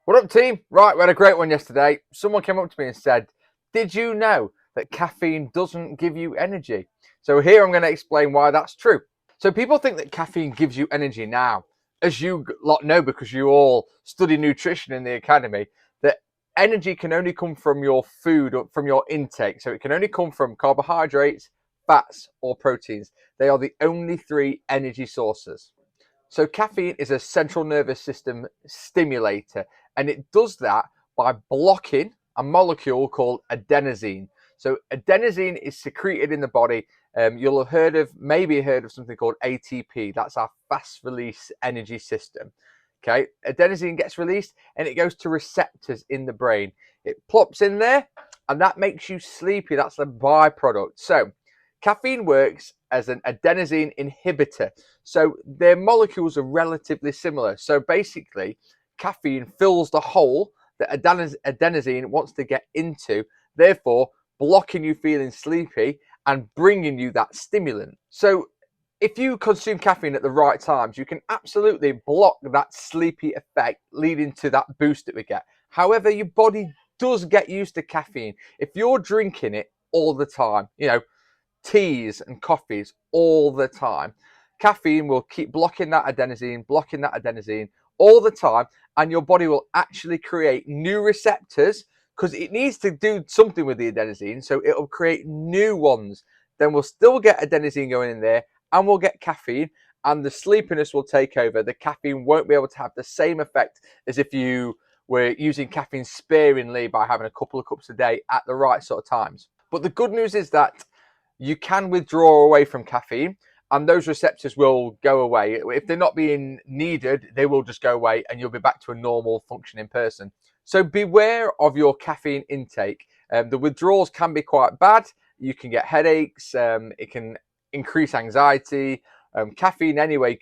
What up, team? Right, we had a great one yesterday. Someone came up to me and said, did you know that caffeine doesn't give you energy? So here I'm going to explain why that's true. So people think that caffeine gives you energy now. As you lot know, because you all study nutrition in the academy, that energy can only come from your food or from your intake. So it can only come from carbohydrates, fats, or proteins. They are the only three energy sources. So caffeine is a central nervous system stimulator, and it does that by blocking a molecule called adenosine. So adenosine is secreted in the body. You'll have maybe heard of something called ATP. That's our fast release energy system. Okay, adenosine gets released and it goes to receptors in the brain. It plops in there and that makes you sleepy. That's the byproduct. So caffeine works as an adenosine inhibitor. So their molecules are relatively similar. So basically, caffeine fills the hole that adenosine wants to get into, therefore blocking you feeling sleepy and bringing you that stimulant. So if you consume caffeine at the right times, you can absolutely block that sleepy effect leading to that boost that we get. However, your body does get used to caffeine. If you're drinking it all the time, teas and coffees all the time, caffeine will keep blocking that adenosine all the time, and your body will actually create new receptors because it needs to do something with the adenosine, so it'll create new ones. Then we'll still get adenosine going in there, and we'll get caffeine, and the sleepiness will take over. The caffeine won't be able to have the same effect as if you were using caffeine sparingly by having a couple of cups a day at the right sort of times. But the good news is that you can withdraw away from caffeine and those receptors will go away. If they're not being needed, they will just go away and you'll be back to a normal functioning person. So beware of your caffeine intake. The withdrawals can be quite bad. You can get headaches. It can increase anxiety. Caffeine anyway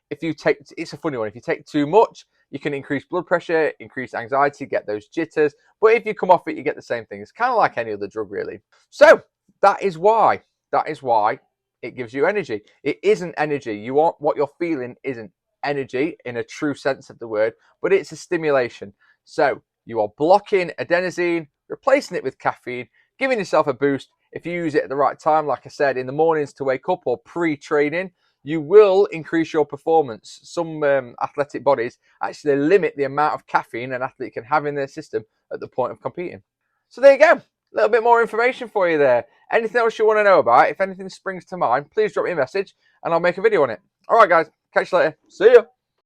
it's a funny one. If you take too much, you can increase blood pressure, increase anxiety, get those jitters. But if you come off it, you get the same thing. It's kind of like any other drug, really. So that is why it gives you energy. It isn't energy. What you're feeling isn't energy in a true sense of the word, but it's a stimulation. So you are blocking adenosine, replacing it with caffeine, giving yourself a boost. If you use it at the right time, like I said, in the mornings to wake up or pre-training, you will increase your performance. Some athletic bodies actually limit the amount of caffeine an athlete can have in their system at the point of competing. So there you go. A little bit more information for you there. Anything else you want to know about, if anything springs to mind, please drop me a message and I'll make a video on it. All right, guys. Catch you later. See ya.